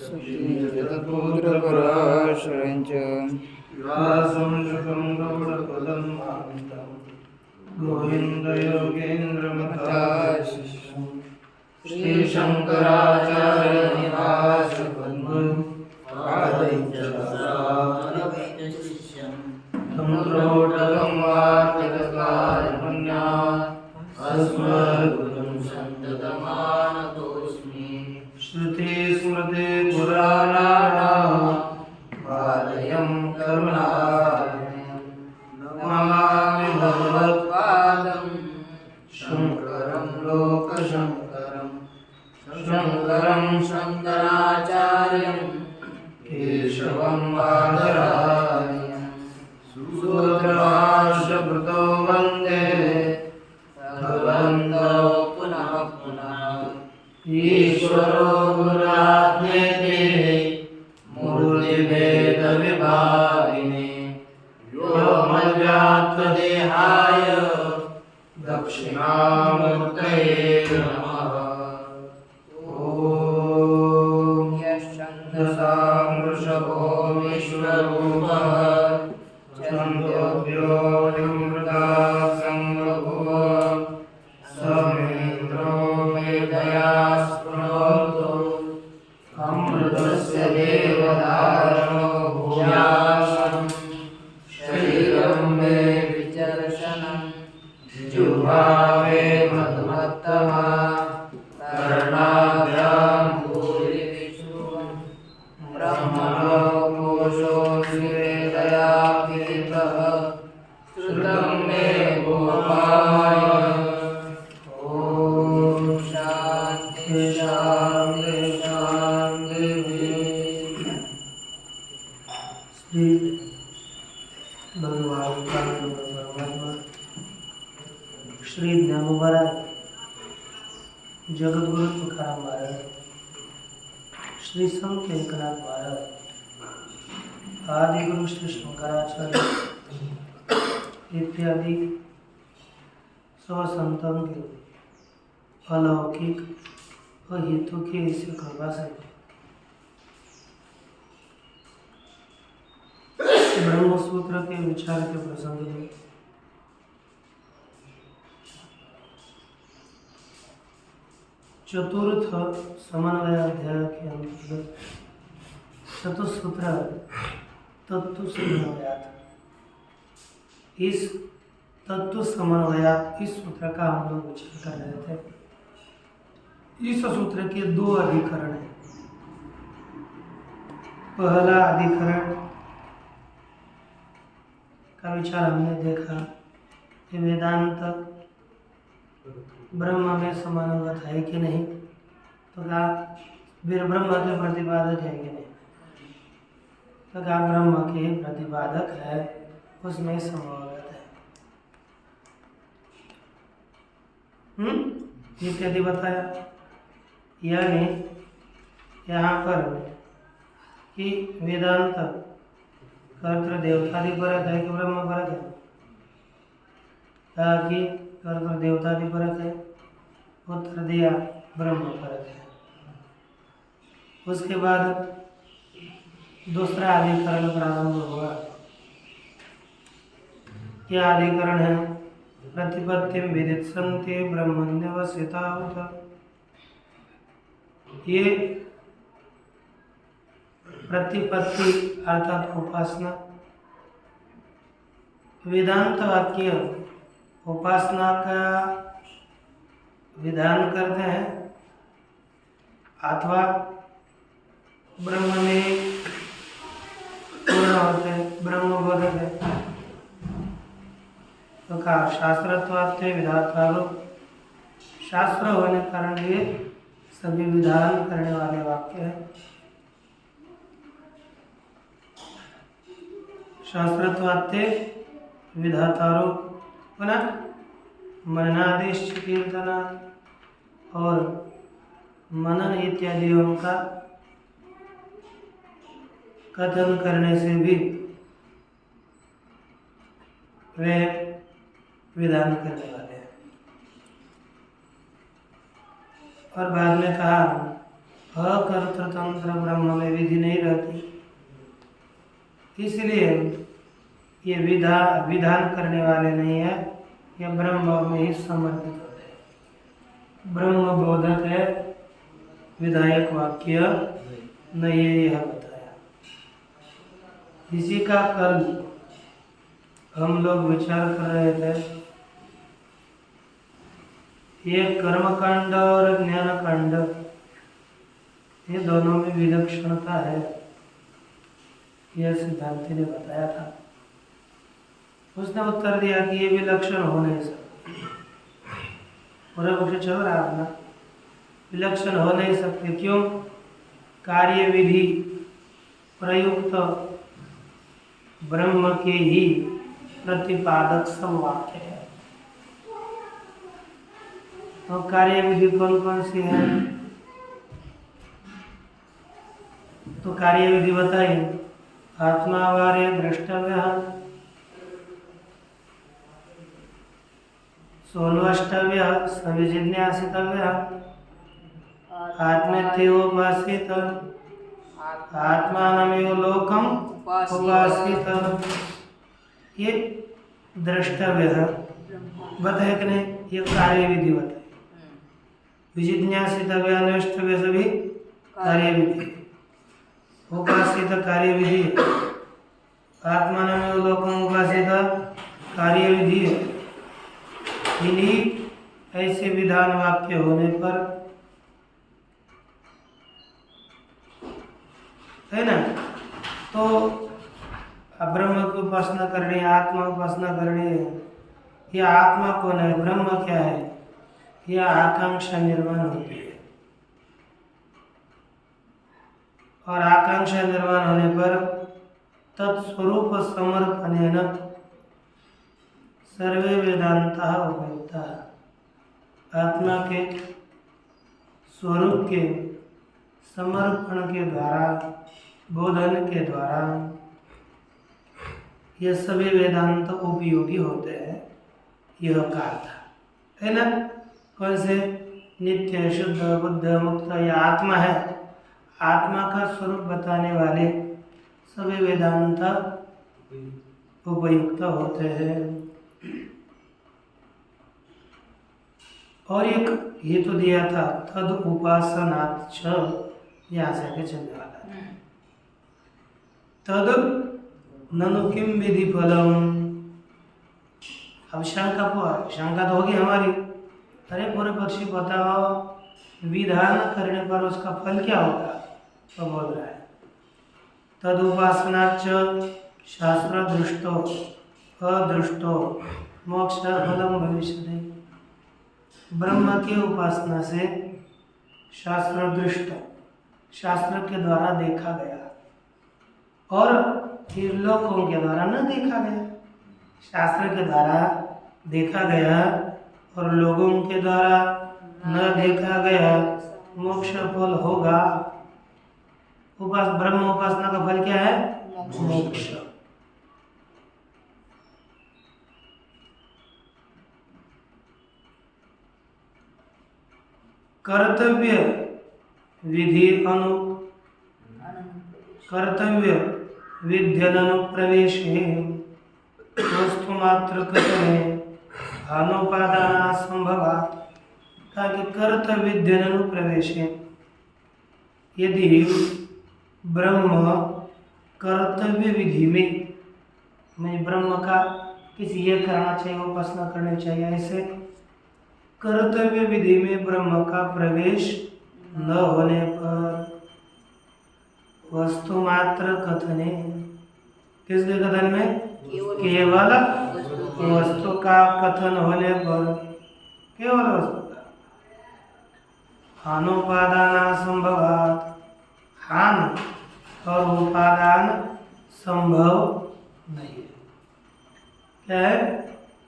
सत्यपुत्रपराशरञ्च व्यासं शुकं गौडपदं महान्तं गोविन्दयोगेन्द्रमताशिष्यं श्रीशङ्कराचार्यनिवासपद्मं पादैश्चरानवैतशिष्यं तन्त्रोटकं वार्तिककारमन्या अस्मद्गुरुं सन्ततमानतोऽस्मि श्रुतिस्मृतिपुराणानामालयं करुणालयं नमामि भगवत्पादं शङ्करं लोकशङ्करं शङ्करं शङ्कराचार्यं केशवं बादरायणं सूत्रभाष्यकृतो वन्दे भगवन्तौ पुनः पुनः ईश्वरो गुरुरात्मेति मूर्तिभेदविभागिने व्योमव्याप्तदेहाय दक्षिणामूर्तये नमः। ॐ यश्चन्दसां वृषभो विश्वरूपः छन्दोभ्यो निमृताः संबभूव समेन्द्रो मेधया स्पृणोतु अमृतस्य देवधारणो भूयासं शरीरं मे विचर्षणं जिह्वामे मधुमत्तमा कर्णाभ्यां भूरिविष्णुं ब्रह्मणो कोशोऽसि वेदया पीतः श्रुतं मे गोपाय। शांति शांति शांति। श्री भगवान परमात्मा श्री ज्ञान महाराज जगद्गुरु तुकाराम महाराज श्री संत एकनाथ महाराज आदि गुरु श्री शंकराचार्य इत्यादि सब संतों के अलौकिक और हेतु की इसी कृपा से ब्रह्मसूत्र के विचार के प्रसंग में चतुर्थ समन्वय अध्याय के अंतर्गत चतुसूत्र तत्व समन्वयात, इस तत्व समन्वयात इस सूत्र का हम लोग विचार कर रहे थे। इस सूत्र के दो अधिकरण हैं। पहला अधिकरण का विचार हमने देखा कि वेदांत ब्रह्म में समानुगत है कि नहीं, तो कहा फिर ब्रह्म के प्रतिपादक है कि नहीं, तो कहा ब्रह्म के प्रतिपादक है, उसमें समानुगत है। इत्यादि बताया। यानी यहाँ पर कि वेदांत कर्तृ देवतादि परक है कि ब्रह्म परक है, कहा कि कर्तृ देवतादि परक है, उत्तर दिया ब्रह्म परक है। उसके बाद दूसरा अधिकरण प्रारंभ हुआ। क्या अधिकरण है? प्रतिपत्तिम विदित्सन्ते ब्रह्मण्यवसिता उत। ये प्रतिपत्ति अर्थात उपासना, वेदांत वाक्य उपासना का विधान करते हैं अथवा ब्रह्म में पूर्ण होते हैं, ब्रह्म बोधक है। तो कहा शास्त्रत्वात्य विधातारो, शास्त्र होने के कारण ये सभी विधान करने वाले वाक्य हैं। शास्त्रत्वात्य विधातारो पुनः मननादेश कीर्तना और मनन इत्यादियों का कथन करने से भी वे विधान करने वाले हैं। और बाद में कहा अकर्तृतंत्र ब्रह्म में विधि नहीं रहती, इसलिए ये विधान करने वाले नहीं है, ये ब्रह्म में ही समर्पित होते हैं। ब्रह्म बोधक है, विधायक वाक्य नहीं है, यह बताया। इसी का कल हम लोग विचार कर रहे थे, ये कर्मकांड और ज्ञान कांड, ये दोनों में विलक्षणता है, यह सिद्धांति ने बताया था। उसने उत्तर दिया कि ये विलक्षण हो नहीं सकते। पूरा पक्ष चल रहा है अपना, विलक्षण हो नहीं सकते। क्यों? कार्य विधि प्रयुक्त ब्रह्म के ही प्रतिपादक सब वाक्य है। तो कार्य विधि कौन कौन सी है? तो कार्य विधि बताइए। आत्मावार्य द्रष्टव्य, सोन्वष्टव्य, सविजिज्ञासितव्य, आत्मेत्योपासित, आत्मानमेव लोकम उपासित, ये द्रष्टव्य है। बताए कि नहीं? ये कार्य विधि बताए। विजिज्ञासितव्य, अन्वेष्टव्य सभी कार्य विधि। उपासित कार्य विधि, आत्मानमेव लोकम उपासित कार्य विधि है। इन्हीं ऐसे विधान वाक्य होने पर, है ना, तो ब्रह्म की उपासना करनी है, आत्मा उपासना करनी है। यह आत्मा कौन है? ब्रह्म क्या है? यह आकांक्षा निर्माण होती है, और आकांक्षा निर्माण होने पर तत्स्वरूप समर्पणेन सर्वे वेदांता उपयुक्ता, आत्मा के स्वरूप के समर्पण के द्वारा, बोधन के द्वारा ये सभी वेदांत उपयोगी होते हैं, यह कहा था, है ना। कौन से? नित्य, शुद्ध, बुद्ध, मुक्त, यह आत्मा है। आत्मा का स्वरूप बताने वाले सभी वेदांत उपयुक्त होते हैं। और एक ये तो दिया था, तद उपासनाच्च, यहाँ से आगे चलने वाला है। तद ननु किम विधि फलम। अब शंका तो होगी हमारी, अरे पूरे पक्षी बताओ, विधान करने पर उसका फल क्या होगा? तो बोल रहा है तद उपासनाच्च शास्त्र दृष्टो अदृष्टो मोक्ष फलम भविष्यति। ब्रह्म की उपासना से शास्त्र दृष्ट, शास्त्र के द्वारा देखा गया, और फिर लोगों के द्वारा न देखा गया। शास्त्र के द्वारा देखा गया और लोगों के द्वारा न देखा गया, मोक्ष फल होगा। ब्रह्म उपासना का फल क्या है? मोक्ष। कर्तव्य विधि कर्तव्य विध्यनुप्रवेशे वस्तु मात्र कथने अनुपादान संभवात्। ताकि कर्तव्यनुप्रवेशे, यदि ब्रह्म कर्तव्य विधि में ब्रह्म का किसी ये करना चाहिए, उपासना करनी चाहिए, ऐसे कर्तव्य विधि में ब्रह्म का प्रवेश न होने पर वस्तु मात्र कथने, किसके कथन में? केवल वस्तु का कथन होने पर, केवल वस्तु का, हानोपादान संभवात्, हान और उपादान संभव नहीं है। क्या है?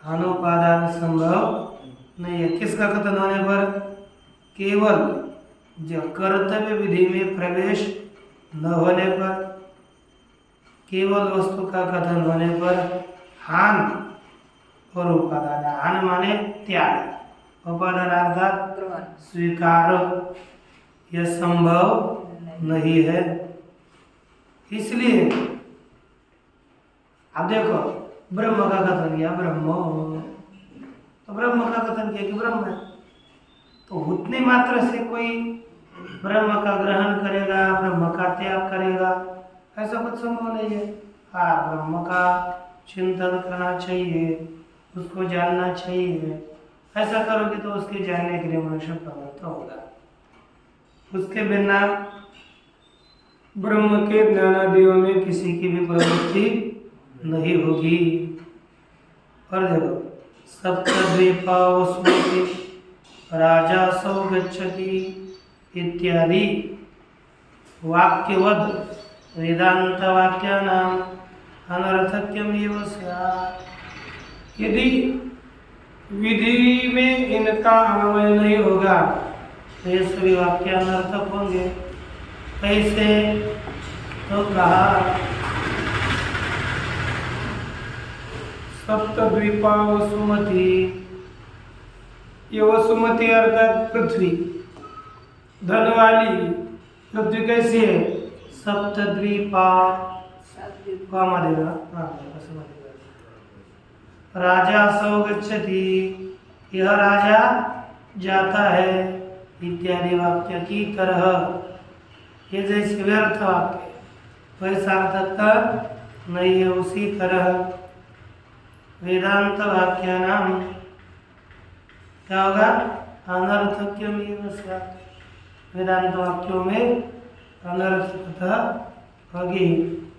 हानोपादान संभव नहीं है। किसका कथन होने पर? केवल जो कर्तव्य विधि में प्रवेश न होने पर, केवल वस्तु का कथन होने पर, हान और उपादान। हान माने त्याग, उपादान अर्थात स्वीकार, यह संभव नहीं है। इसलिए आप देखो, ब्रह्म का कथन किया, ब्रह्म, तो ब्रह्म का कथन किया कि ब्रह्म है, तो उतनी मात्र से कोई ब्रह्म का ग्रहण करेगा, ब्रह्म का त्याग करेगा, ऐसा कुछ संभव नहीं है। हाँ, ब्रह्म का चिंतन करना चाहिए, उसको जानना चाहिए। ऐसा करोगे तो उसके जानने के लिए मनुष्य प्रवृत्त होगा। उसके बिना ब्रह्म के ज्ञानादियों में किसी की भी प्रवृत्ति नहीं होगी। और देखो, सप्तद्वीपा वसुमती राजा सौ गच्छति इत्यादि वाक्यवद वेदांत वाक्यानाम अनर्थक्यमेव स्यात्। यदि विधि में इनका अन्वय नहीं होगा तो ये सभी वाक्य अनर्थक होंगे। कैसे? तो कहा सप्तद्वीपा वसुमती, ये वसुमती अर्थात पृथ्वी, धन वाली पृथ्वी कैसी है? सप्तद्वीपा, राजा सौ गच्छति, यह राजा जाता है, इत्यादि वाक्य की तरह। ये जैसे व्यर्थ वाक्य वैसा अर्थकता नहीं है, उसी तरह वेदांत वाक्य नाम क्या होगा? अनर्थक्यमेव स्यात्। वेदांत वाक्यों में अनर्थकता होगी।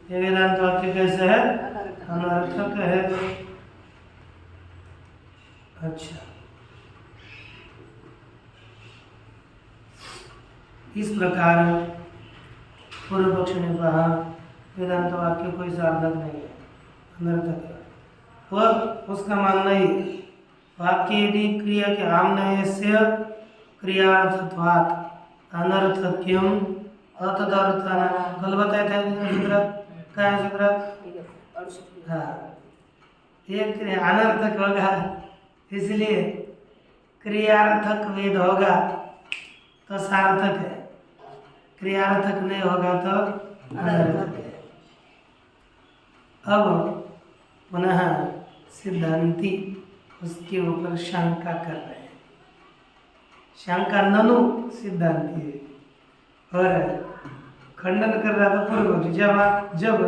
ये वेदांत वाक्य कैसे है? अनर्थक है। अच्छा, इस प्रकार पूर्व पक्ष ने कहा वेदांत वाक्य कोई सार्थक नहीं है, अनर्थक है। वह उसका मानना ही वाक्य यदि क्रिया के आम्नायस्य क्रियार्थत्वात् अनर्थक्यम अतदर्थान, कल बताया था सूत्र, क्या है सूत्र? हाँ, एक अनर्थक होगा, इसलिए क्रियार्थक वेद होगा तो सार्थक है, क्रियार्थक नहीं होगा तो अनर्थक है। अब पुनः सिद्धांती उसके ऊपर शंका कर रहे हैं। शंका ननु सिद्धांती है और खंडन कर रहा था पूर्व। जब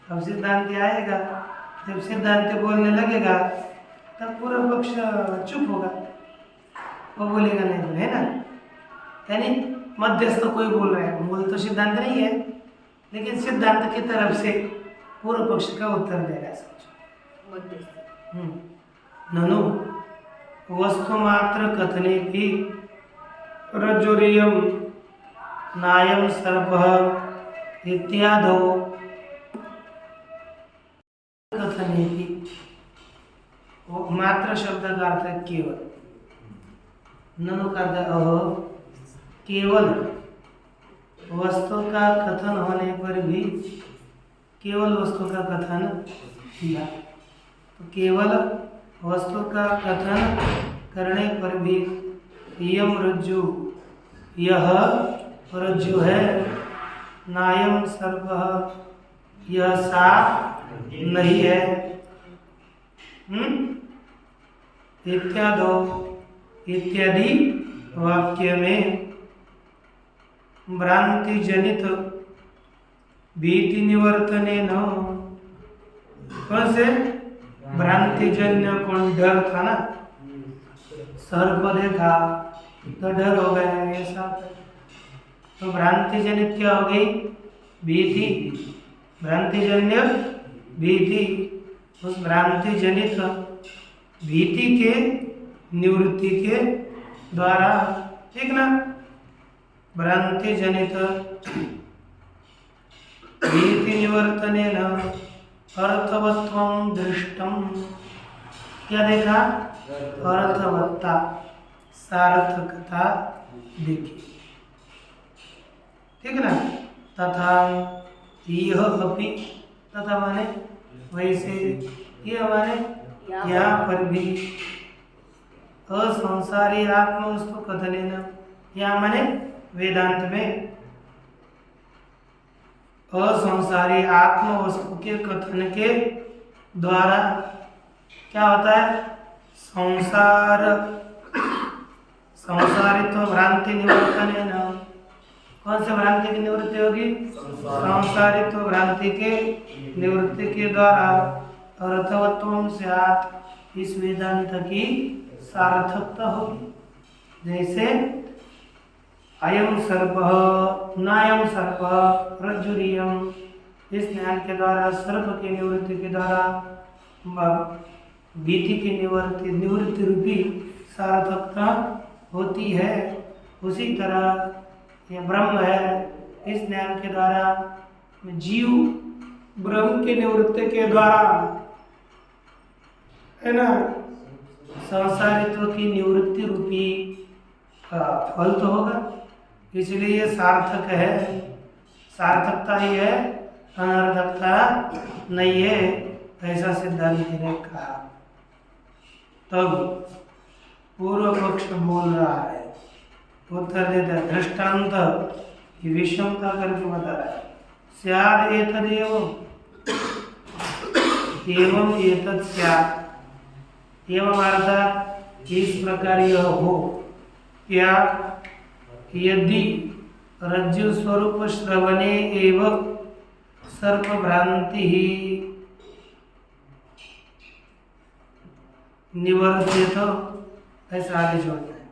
अब सिद्धांति आएगा, जब सिद्धांति बोलने लगेगा तब पूर्व पक्ष चुप होगा, वो बोलेगा नहीं, बोले है ना। यानी मध्यस्थ कोई बोल रहा है, मूल तो सिद्धांत नहीं है, लेकिन सिद्धांत की तरफ से पूर्व पक्ष का उत्तर देगा समझो। ननु वस्तु मात्र कथने भी रज्जुरियम नायम सर्प इत्यादो कथने भी, मात्र शब्द का अर्थ है केवल, ननु का अर्थ केवल वस्तु का कथन होने पर भी, केवल वस्तु का कथन किया, तो केवल वस्तु का कथन करने पर भी यम रज्जु, यह रज्जु है, नायम सर्प, यह सांप नहीं है, इत्यादि वाक्य में भ्रांति जनित भीति निवर्तने न, कौन से? भ्रांति जन्य कौन? डर था ना, सर्प देखा तो डर हो गया, ऐसा तो भ्रांति जनित क्या हो गई? भीति, भ्रांति जन्य भीति। उस भ्रांति जनित भीति के निवृत्ति के द्वारा, ठीक ना, भ्रांति जनित भीति निवर्तने न अर्थवत्वं दृष्टम, क्या देखा? अर्थवत्ता, सार्थकता देखी, ठीक ना। तथा यह अपि, तथा माने वैसे, यह माने यहाँ पर भी, असंसारी आत्मवस्तु कथने न, यहाँ माने वेदांत में असंसारी आत्म वस्तु के कथन के द्वारा क्या होता है? संसारित्व भ्रांति निवर्तन है ना। कौन से भ्रांति की निवृत्ति होगी? संसारित्व भ्रांति के निवृत्ति के द्वारा अर्थवत्वम स्यात्, इस वेदांत की सार्थकता होगी। जैसे अयम सर्प नायम सर्प रज्जुरियम, इस ज्ञान के द्वारा सर्प की निवृत्ति के द्वारा भीति की निवृत्ति रूपी सार्थकता होती है। उसी तरह यह ब्रह्म है, इस ज्ञान के द्वारा जीव ब्रह्म की निवृत्ति के द्वारा है ना संसारित्व की निवृत्ति रूपी फल तो होगा। इसलिए ये सार्थक है, सार्थकता ही है, अनर्थकता नहीं है, ऐसा सिद्धांत ने कहा। तब पूर्व पक्ष बोल रहा है, उत्तर देता है दृष्टांत की विषमता करके बता रहा है। स्याद एतदेव एवं एतत् स्यात्, एवं अर्थात इस प्रकार यह हो क्या? यदि रज्जु स्वरूप श्रवणे एवं सर्प भ्रांति ही निवर्तित, ऐसा आगे जोड़ना है।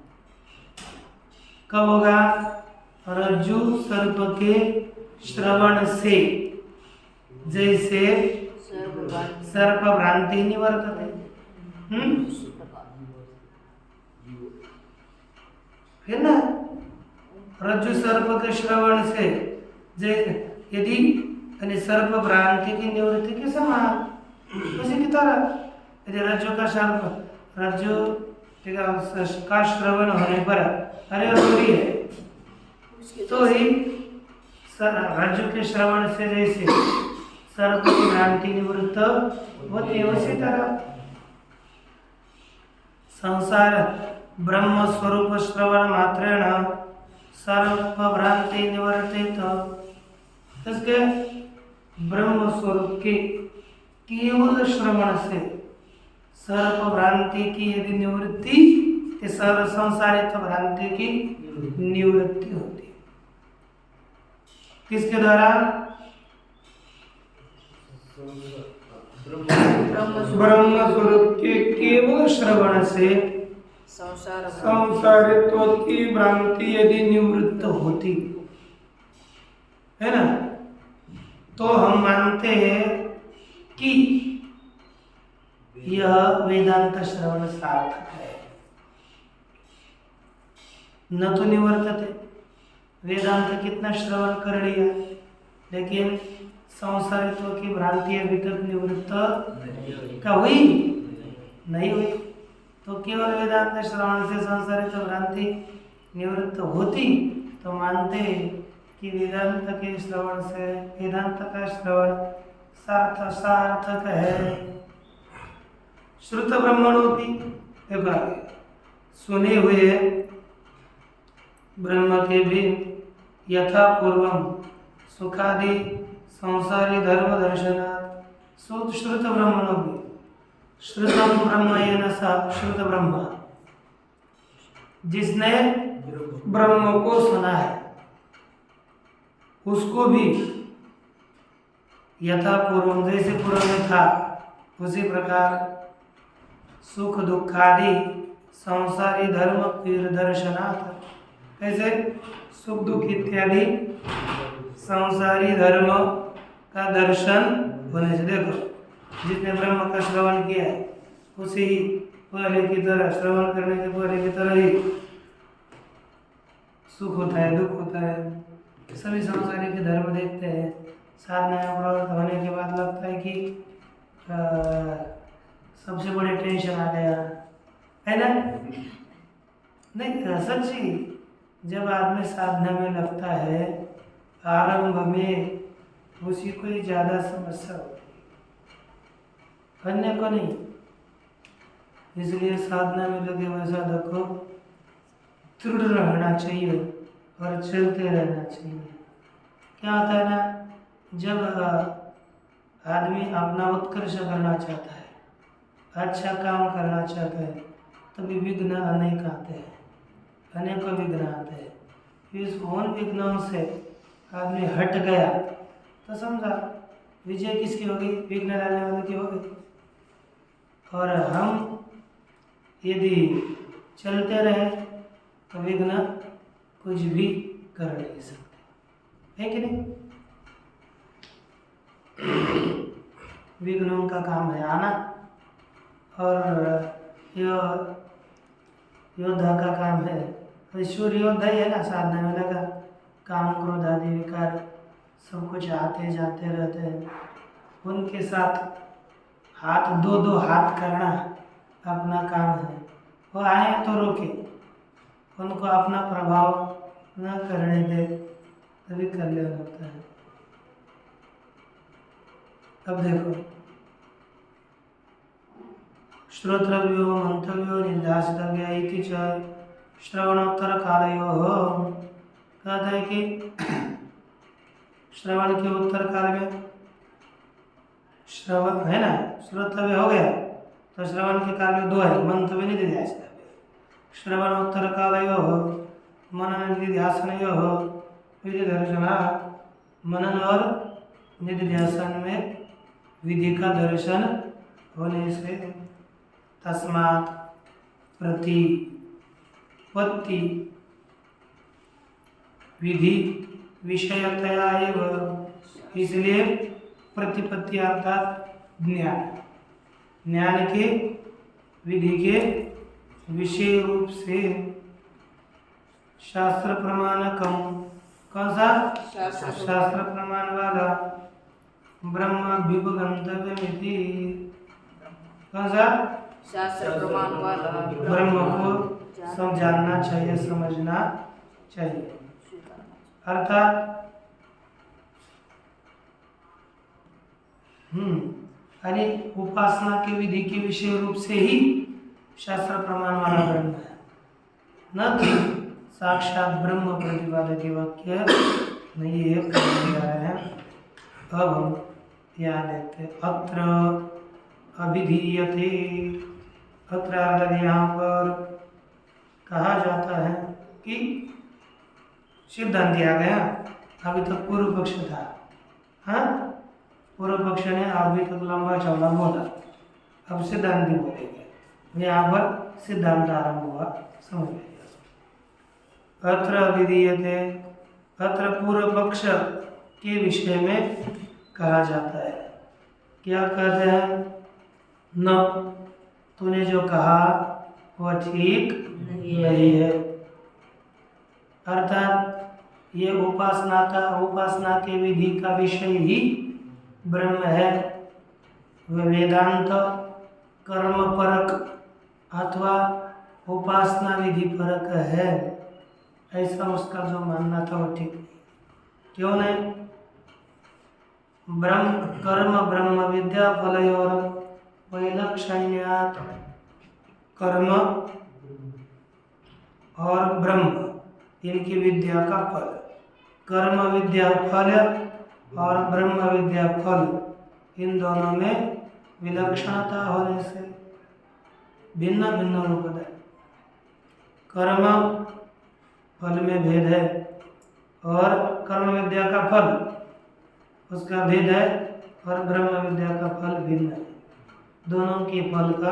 कब होगा? रज्जु सर्प के श्रवण से, जैसे सर्प भ्रांति निवर्तते। है ना? रज्जु सर्प के श्रवण से यदि सर्प भ्रांति की निवृत्ति के समान, उसी की तरह यदि रज्जु का श्रवण होने पर अरे दूरी है, तो ही रज्जु के श्रवण से जैसे सर्प की भ्रांति निवृत्त होती है, उसी तरह संसार ब्रह्म स्वरूप श्रवण मात्रेण सर्प भ्रांति निवर्तित। इसके ब्रह्म स्वरूप के केवल श्रवण से सर्प भ्रांति की यदि निवृत्ति, संसारित्व भ्रांति की निवृत्ति होती है। किसके द्वारा? ब्रह्म स्वरूप के केवल श्रवण से संसारित्व की भ्रांति यदि निवृत्त होती है ना, तो हम मानते हैं कि यह वेदांत श्रवण सार्थक है। न तो निवर्तते, वेदांत कितना श्रवण कर लिया, लेकिन संसारित्व की भ्रांति अभी तक निवृत्त क्या हुई? नहीं हुई। तो केवल वेदांत श्रवण से संसारित्व भ्रांति निवृत्त होती तो मानते कि वेदांत के श्रवण से वेदांत का श्रवण सार्थक है। श्रुत ब्रह्मणोपि, देखो सुने हुए ब्रह्म के भी यथा पूर्वम सुखादि संसारी धर्म दर्शनात् श्रुत ब्रह्मणोपि, श्रुतम ब्रह्म येन सह, श्रुत ब्रह्म जिसने ब्रह्म को सुना है उसको भी यथा पूर्वम, जैसे पूर्व में था उसी प्रकार सुख दुखादि संसारी धर्म दर्शनात्, कैसे सुख दुख इत्यादि संसारी धर्म का दर्शन होने से, देखो जिसने ब्रह्म का श्रवण किया है उसी पहले की तरह, श्रवण करने के पहले की तरह ही सुख होता है, दुख होता है, सभी संसारी के धर्म देखते हैं। साधना प्रवृत्त होने के बाद लगता है कि सबसे बड़ी टेंशन आ गया है ना। नहीं, सच्ची जब आदमी साधना में लगता है आरंभ में उसी को ही ज़्यादा समस्या होती है, अन्य को नहीं। इसलिए साधना में लगे वैसा देखो दृढ़ रहना चाहिए, और चलते रहना चाहिए। क्या होता है ना, जब आदमी अपना उत्कर्ष करना चाहता है, अच्छा काम करना चाहता है, तभी विघ्न अनेक आते हैं, अनेकों विघ्न आते हैं। इस उन विघ्नों से आदमी हट गया तो समझा विजय किसकी होगी? विघ्न डालने वाले की होगी। और हम यदि चलते रहे तो विघ्न कुछ भी कर नहीं सकते, है कि नहीं? विघ्नों का काम है आना, और योद्धा का काम है, सूर्य योद्धा ही है ना, साधना में लगा, काम क्रोध आदि विकार सब कुछ आते जाते रहते हैं, उनके साथ हाथ दो हाथ करना अपना काम है। वो आए तो रोके, उनको अपना प्रभाव न करने दे, तभी कल्याण होता है। अब देखो, श्रोत्रव्यो मंतव्यो निध्यासितव्य इति च श्रवणोत्तर कालयोः। कहते हैं कि श्रवण के उत्तर काल में श्रवण है ना, श्रोतव्य हो गया तो श्रवण के काल में दो है, मंतव्य निधिध्यासितव्य। श्रवणोत्तर कालयोः मनन निधिध्यासनयोः विधि दर्शनात्। मनन और निधिध्यासन में विधि का दर्शन होने से तस्मात् प्रतिपत्ति विधि विषयतया एव, इसलिए प्रतिपत्ति अर्थात ज्ञान के विधि के विषय रूप से शास्त्र प्रमाणकम, कौन सा? शास्त्र प्रमाण वाला ब्रह्म विभगंतव्यमिति, कौन सा? शास्त्र प्रमाण वाला ब्रह्म को सब जानना चाहिए, समझना चाहिए। अर्थात यानी उपासना के विधि के विषय रूप से ही शास्त्र प्रमाण वाला ब्रह्म है, न कि साक्षात ब्रह्म प्रतिपादक वाक्य नहीं है, कहने जा रहे हैं। अब हम यहाँ देखते हैं, अत्र अभिधीयते, अत्र अगर यहाँ पर कहा जाता है कि सिद्धांत दिया गया, अभी तक पूर्व पक्ष था, हाँ, पूर्व पक्ष ने अभी तक लंबा चौड़ा बोला, अब सिद्धांत बोलेंगे, यहाँ पर सिद्धांत आरंभ हुआ, समझ लीजिए। अत्र अभिधीयते, अत्र पूर्व पक्ष के विषय में कहा जाता है। क्या कहते हैं? न, तूने जो कहा वह ठीक नहीं है। अर्थात ये उपासना के विधि का विषय ही ब्रह्म है, वह वेदांत कर्म परक अथवा उपासना विधि परक है, ऐसा उसका जो मानना था वो ठीक नहीं। क्यों नहीं? कर्म विद्या फलयोर वैलक्षण्यात्, कर्म और ब्रह्म इनकी विद्या का फल, कर्म विद्या फल और ब्रह्म विद्या फल, इन दोनों में विलक्षणता होने से भिन्न भिन्न रूप है। कर्म फल में भेद है और कर्म विद्या का फल उसका भेद है, और ब्रह्म विद्या का फल भिन्न है, दोनों के फल का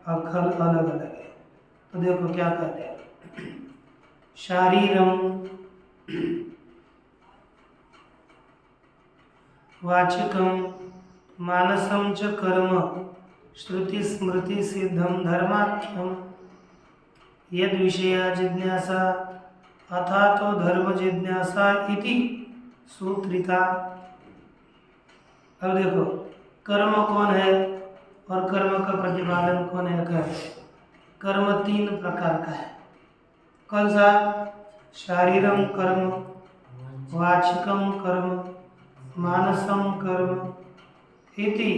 अखल अलग अलग है। तो देखो क्या कहते हैं, शारीरम वाचिकम मानसम च कर्म श्रुति स्मृति सिद्धम धर्माख्यम यद विषया जिज्ञासा अथा तो धर्म जिज्ञासा इति सूत्रिता। अब देखो, कर्म कौन है और कर्म का प्रतिपादन कौन है? कर्म तीन प्रकार का है। कौन सा? शारीरम कर्म, वाचिकम कर्म, मानसम कर्म इति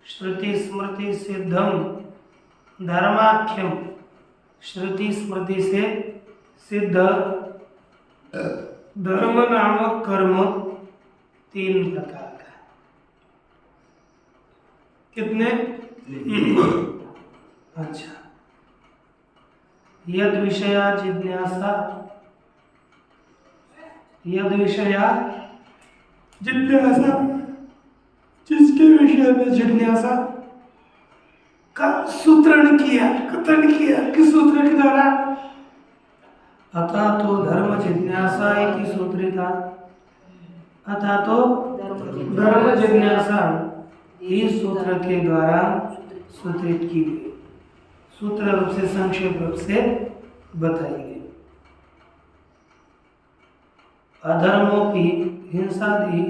श्रुति स्मृति सिद्धम धर्माख्यम। श्रुति स्मृति से सिद्ध धर्म नामक कर्म 3 प्रकार का है। कितने? अच्छा, यद विषया जिज्ञासा, यद विषया जिज्ञासा, जिसके विषय में जिज्ञासा का सूत्रण किया, कथन किया, किस सूत्र के द्वारा? अतः तो धर्म जिज्ञासा एक ही सूत्र था। अतः तो धर्म जिज्ञासा इस सूत्र के द्वारा सूत्रित की गई, सूत्र रूप से संक्षेप रूप से बताई गई। अधर्मों की हिंसा दी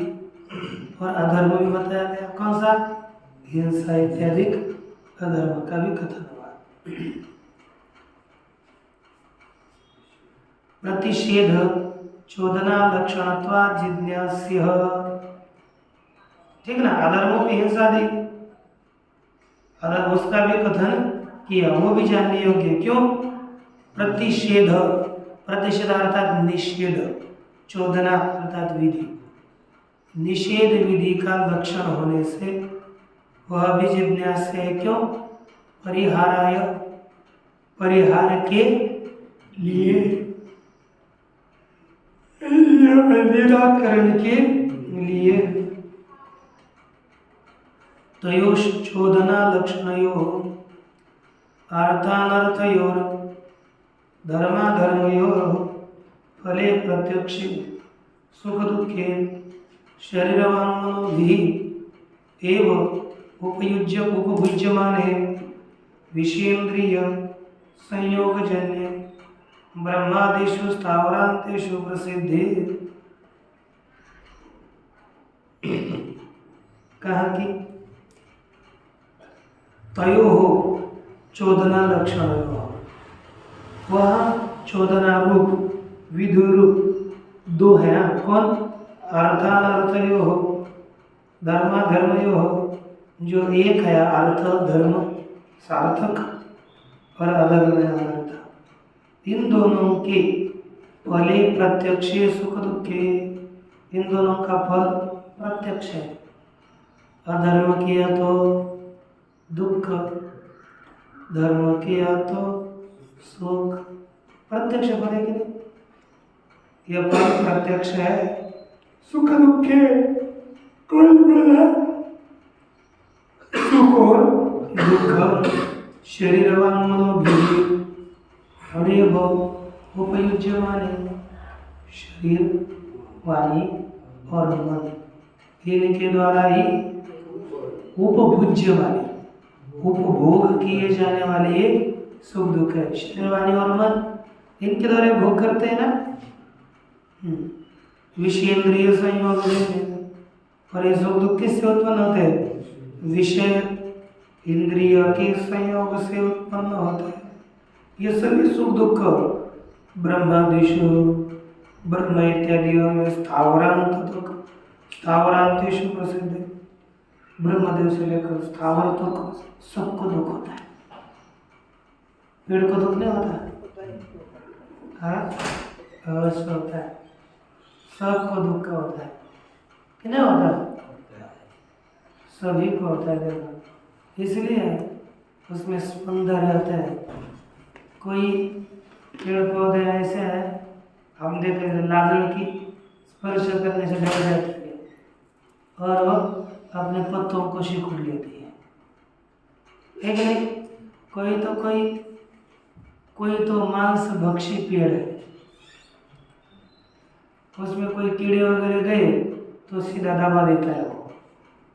और अधर्म भी बताया गया। कौन सा? हिंसा इत्यादि अधर्म का भी कथन हुआ। प्रतिषेध चोदना लक्षणत्वा जिज्ञास्य, ठीक ना? अधर्मों की हिंसा दी, अगर उसका भी कथन किया, वो भी जानने योग्य। क्यों? प्रतिषेध, प्रतिषेध अर्थात निषेध, चोदना अर्थात विधि, निषेध विधि का लक्षण होने से वह भी जिज्ञास्य है। क्यों? परिहाराय, परिहार के लिए, निराकरण के लिए। तयोश् चोदना लक्षणयोः अर्थानर्थयोर धर्माधर्मयोः फले प्रत्यक्षे सुख दुखे शरीरवाङ्मनोभिः एव उपभुज्यमाने विषयेन्द्रिय संयोगजन्य ब्रह्मादिषु स्थावरान्तेषु प्रसिद्धे। कहा कि तयोः चोदना लक्षण, वह चोदना रूप, विधि रूप दो है। कौन? अर्थानर्थयोः धर्माधर्मयोः, जो एक है अर्थ धर्म सार्थक और अलग में अनर्थ, इन दोनों के फले प्रत्यक्षे सुख दुखे, इन दोनों का फल प्रत्यक्ष है। अधर्म किया तो दुख, धर्म किया तो सुख, प्रत्यक्ष फल है कि नहीं? यह फल प्रत्यक्ष है। सुख दुखे कौन बोला? सुख और दुख शरीरवाङ्मनोभिः हरेव उपयुज्यमाने, शरीर, वाणी और मन, इनके द्वारा ही उपभुज्य वाले, उपभोग किए जाने वाले ये सुख दुख है। शरीर, वाणी और मन, इनके द्वारा भोग करते हैं ना। विषयेंद्रिय संयोग, और ये सुख दुख किससे उत्पन्न होते हैं? विषय इंद्रिय के संयोग से उत्पन्न होते हैं। ये सभी सुख दुख ब्रह्मादिषु, ब्रह्म इत्यादियों में स्थावरांत दुख, स्थावरांतेषु प्रसिद्ध है। ब्रह्मदेव से लेकर स्थावर तक सबको दुख होता है। पेड़ को दुख नहीं होता? हाँ, अवश्य होता है। सबको दुख का होता है कि नहीं होता? सभी को होता है। देखो, इसलिए उसमें स्पंद रहता है। कोई पेड़ पौधे ऐसे हैं, हम देख रहे लाजड़ की स्पर्श करने से डर जाती है और वो अपने पत्तों को सिकुड़ लेती है। लेकिन कोई तो मांस भक्षी पेड़ है, उसमें कोई कीड़े वगैरह गए तो सीधा दबा देता है वो,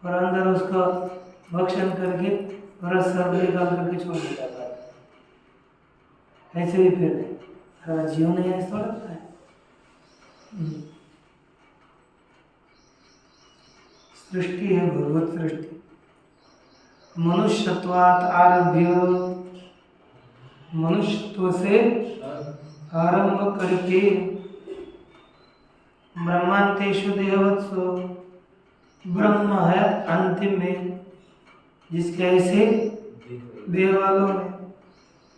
और अंदर उसका भक्षण करके रस सब निकाल करके छोड़ देता है। ऐसे भी पेड़ है, हमारा जीवन नहीं ऐसा लगता है। सृष्टि है भगवत सृष्टि। मनुष्यत्वात् आरभ्य, मनुष्यत्व से आरंभ करके ब्रह्मांतेषु देहवत्सु, ब्रह्म है अंतिम में, जिसके ऐसे देह वालों में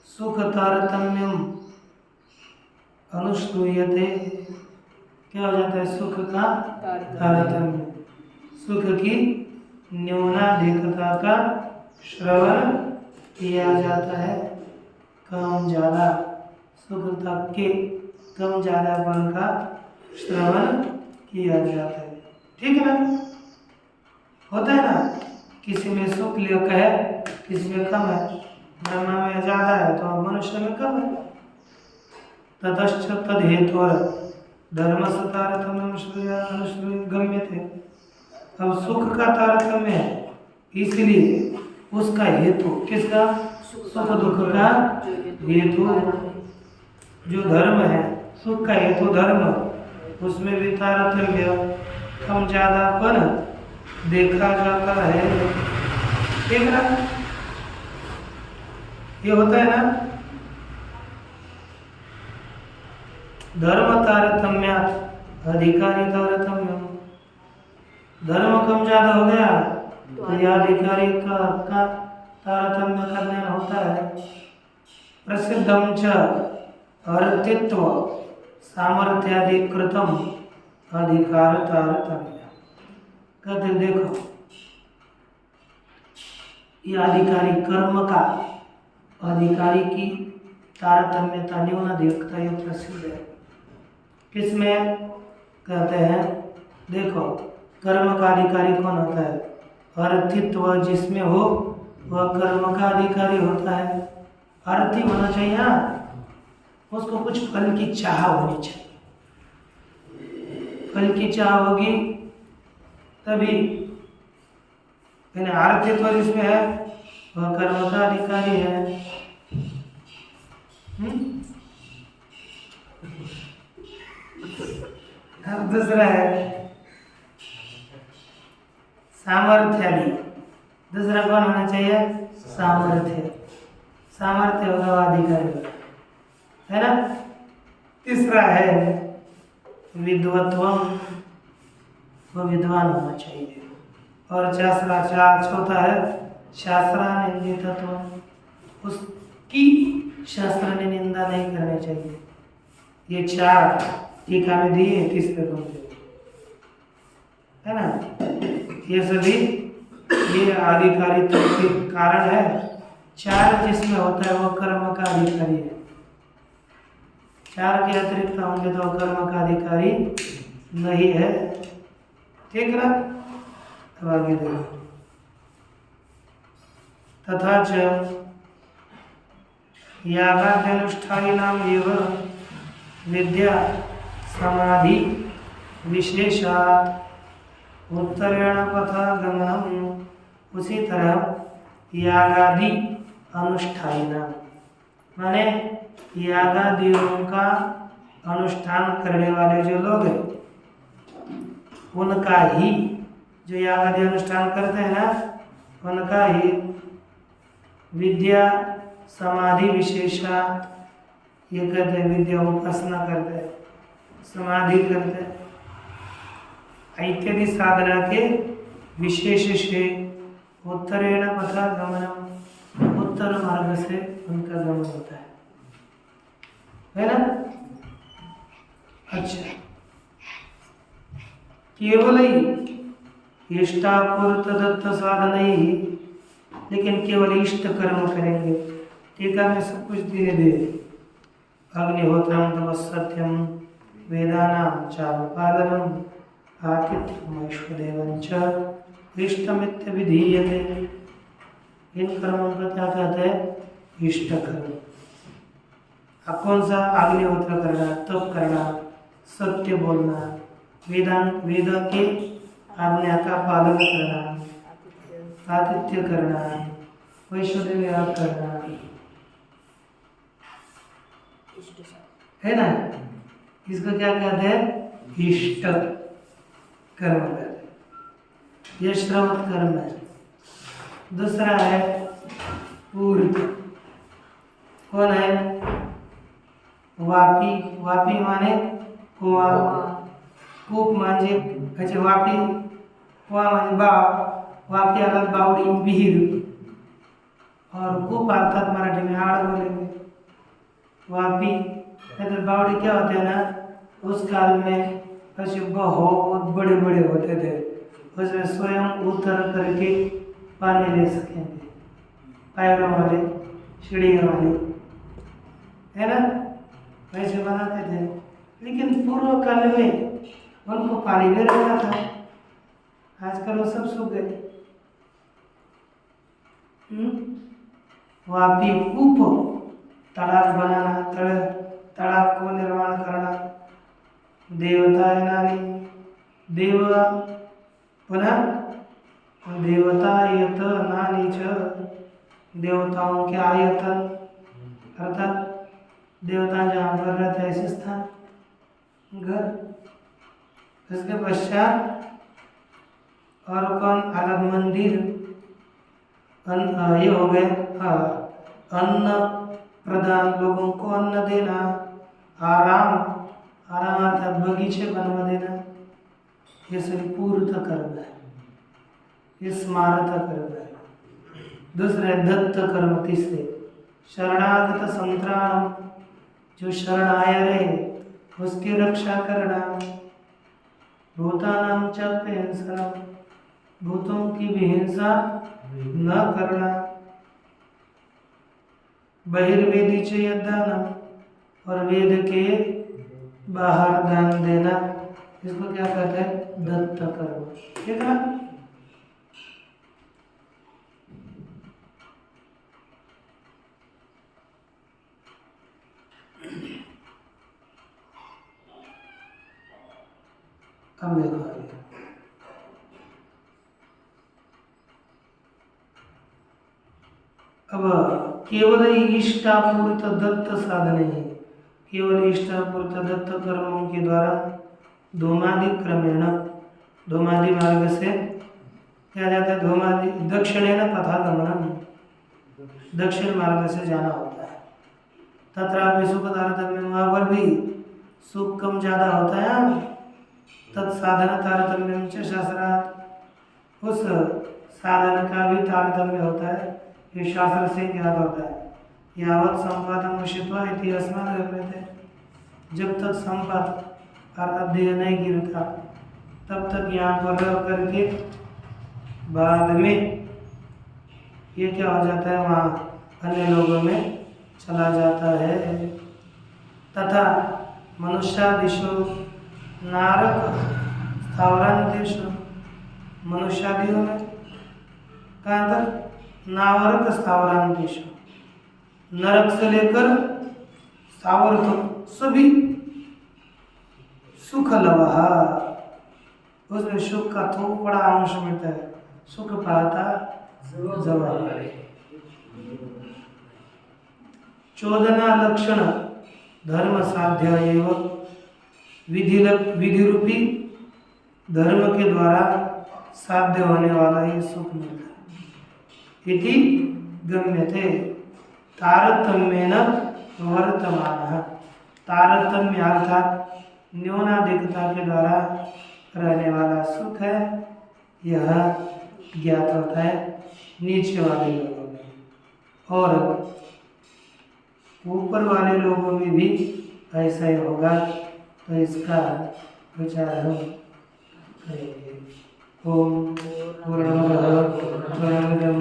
सुख तारतम्यम अनुश्रूयते, क्या हो जाता है? सुख का तारतम्य। तारतम्य। सुख की न्यूनाधिकता का श्रवण किया जाता है। कम ज्यादा सुख तक के कम ज्यादापन का श्रवण किया जाता है। ठीक है ना? होता है ना, किसी में सुख लियक है, किसी में कम है। ब्रह्मा में ज्यादा है तो मनुष्य में कम है। ततश्च तद हेतु धर्म से तारतम्य अनुश्रूय गम्य थे। अब सुख का तारतम्य है, इसलिए उसका हेतु किसका? सुख दुख का हेतु जो धर्म है, सुख का हेतु धर्म, उसमें भी तारतम्य कम ज्यादापन देखा जाता है। ठीक ना? ये होता है ना? धर्म तारतम्य अधिकारी तारतम्य। धर्म कम ज्यादा हो गया तो यह अधिकारी का तारतम्य का ज्ञान होता है। प्रसिद्धम च अर्थित्व सामर्थ्याधिकृतम अधिकार तारतम्य। कहते देखो, यह अधिकारी कर्म का अधिकारी की तारतम्यता न्यूनाधिकता ये प्रसिद्ध है। किसमें? कहते हैं देखो, कर्म का अधिकारी कौन होता है? अर्थित्व जिसमें हो वह कर्म का अधिकारी होता है। अर्थी होना चाहिए ना, उसको कुछ फल की चाह होनी चाहिए। फल की चाह होगी तभी, अर्थित्व जिसमें है वह कर्म का अधिकारी है। अब दूसरा है सामर्थ्यादि। दूसरा कौन होना चाहिए? सामर्थ्य। सामर्थ्य होगा वह अधिकारी होगा, है ना? तीसरा है विद्वत्व, वो विद्वान होना चाहिए। और चौथा है शास्त्रानिंदितत्व, उसकी शास्त्र ने निंदा नहीं करनी चाहिए। ये चार टीका में दिए, तीसरे पंक्ति है ना? ये सभी ये आधिकारित्व के कारण है। चार जिसमें होता है वो कर्म का अधिकारी है। चार के अतिरिक्त होंगे तो कर्म का अधिकारी नहीं है। ठीक ना? अब आगे देखो, तथा च यागाद्यनुष्ठायिनाम एव विद्या समाधि विशेषा उत्तरेण पथा गमनम। उसी तरह यागादि अनुष्ठायिनाम माने यागादियों का अनुष्ठान करने वाले जो लोग हैं उनका ही, जो यागादि अनुष्ठान करते हैं ना, उनका ही विद्या समाधि विशेषा, ये कहते हैं विद्या उपासना करते हैं, समाधि करते हैं इत्यादि साधना के विशेष से उत्तरेण पथा गमनम, उत्तर मार्ग से उनका गमन होता है ना? अच्छा, केवल ही इष्टापूर्त दत्त साधन ही, लेकिन केवल इष्ट कर्म करेंगे। टीका में सब कुछ धीरे धीरे अग्निहोत्रम तपस्सत्यम वेदानां चारुपालनम आतिथ्यम वैश्वदेवं च इष्टमित्य विधीयते। इन कर्मों को क्या कहते हैं? इष्ट कर्म। अब कौन सा? अग्निहोत्र करना, तप करना, सत्य बोलना, वेद के आज्ञा का पालन करना, आतिथ्य करना, वैश्वदेव याग करना, है ना? इसको क्या कहते हैं? इष्ट कर्म कहते हैं। यह श्रवत कर्म है। दूसरा है पूर्त। कौन है? वापी। वापी माने कुआं। कूप माने अच्छा वापी, कुआं माने वापी अर्थात बावड़ी, विहीर, और कूप अर्थात मराठी में आड़ बोलेंगे। वापी मतलब बावड़ी क्या होते हैं ना, उस काल में ऐसे बहुत बड़े बड़े होते थे, उसमें स्वयं उतर करके पानी ले सकेंगे, पैरों वाले, सीढ़ियों वाले, है ना, वैसे बनाते थे। लेकिन पूर्व काल में उनको पानी भी रहता था, आजकल वो सब सूख गए। वापी कूप, तालाब बनाना, तालाब को निर्माण करना, देवता नानी देव पुनः देवता यत नानी च, देवताओं के आयतन अर्थात देवता जहाँ पर रहते हैं ऐसे स्थान, घर। इसके पश्चात और कौन, अलग मंदिर, ये हो गए, हाँ, अन्न प्रदान, लोगों को अन्न देना, आराम अर्थात बगीचे बनवा देना, ये सभी पूर्त कर्म है, ये स्मारत कर्म है। दूसरे दत्त कर्म, तीसरे शरणागत संतराण, जो शरण आया रहे उसकी रक्षा करना, भूतानां च हिंसनम, भूतों की भी हिंसा न करना, बहिर्वेदी च यदानम, और वेद के बाहर दान देना, इसको क्या कहते हैं, दत्त कर्म, ठीक है। अब देखो अब केवल इष्टापूर्त दत्त साधन है, केवल इष्टापूर्त दत्त कर्मों के द्वारा धूमादि क्रमेण, धूमादि मार्ग से क्या जाता है, धूमादि दक्षिणेन पथागमनम, दक्षिण मार्ग से जाना होता है। तत्रापि सुख तारतम्य, वहाँ पर भी सुख कम ज़्यादा होता है। तत्साधन तारतम्य च शास्त्रात्, उस साधन का भी तारतम्य होता है, ये शास्त्र से ज्ञात होता है। यावत संपादन उषित्वा इति अस्मात् गम्यते, जब तक संपाद अर्थात देह नहीं गिरता तब तक यहाँ पर रह करके बाद में ये क्या हो जाता है, वहाँ अन्य लोगों में चला जाता है। तथा मनुष्यादिषु नारक स्थावरांतेषु, मनुष्यादियों में कहाँ तक, नावरक स्थावरांतेषु, नरक से लेकर स्थावर तक सभी सुख लवहा, उसमें सुख का थोड़ा अंश मिलता है, सुख पाता जवाब। चोदना लक्षण धर्म साध्य एवं विधि रूपी धर्म के द्वारा साध्य होने वाला ये सुख मिलता है। इति गम्यते तारतम्येन वर्तमानः, तारतम्य अर्थात न्यूनाधिकता के द्वारा रहने वाला सुख है, यह ज्ञात होता है नीचे वाले लोगों में, और ऊपर वाले लोगों में भी ऐसा ही होगा। तो इसका विचार हम करेंगे। ओम पूर्णमदः पूर्णमिदं